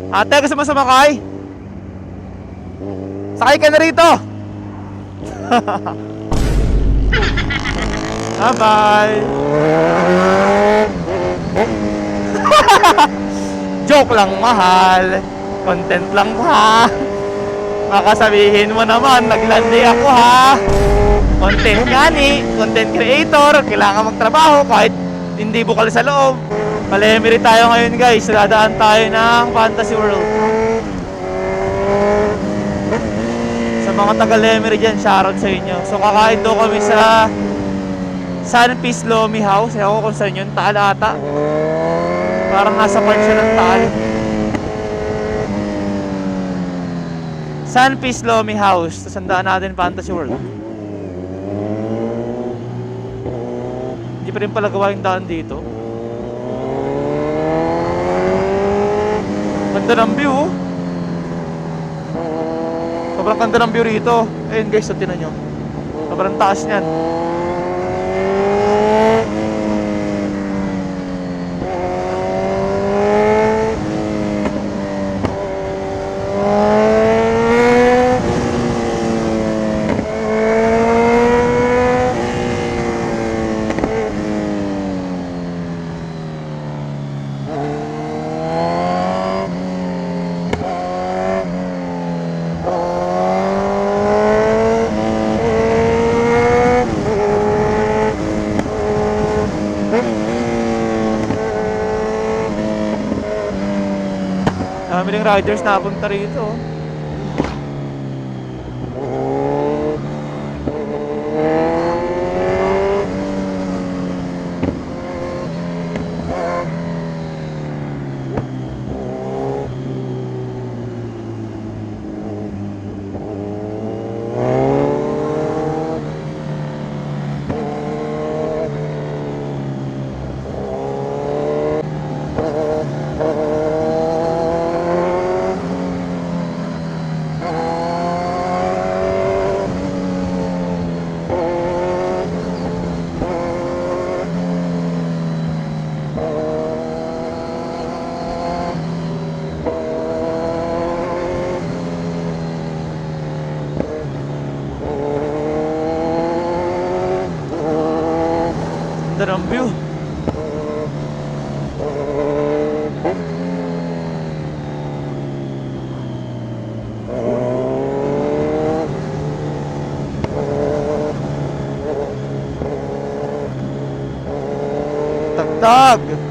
Ate, gusto mo sumakay? Sakay ka na rito. Bye-bye. Joke lang, mahal. Content lang ha. Baka sabihin mo naman, naglandi ako ha. Content nga ni, content creator. Kailangan magtrabaho kahit hindi bukal sa loob. Palemiri tayo ngayon guys. Dadaan tayo ng Fantasy World. Sa mga taga-Lemery dyan, shoutout sa inyo. So kakain daw kami sa Sun Peace Lomi House. Ewan ko kung saan yun, Taal ata. Parang nasa part siya ng Taal. Sun Peace Lomi House. Tapos sandaan natin Fantasy World. Hindi pa rin pala gawa yung daan dito. Ganda ng view. Sobrang ganda ng view rito. Ayun guys, so tinan nyo. Sobrang taas nyan. Dami ring riders na punta rito. Ganda ng view. Tagtag.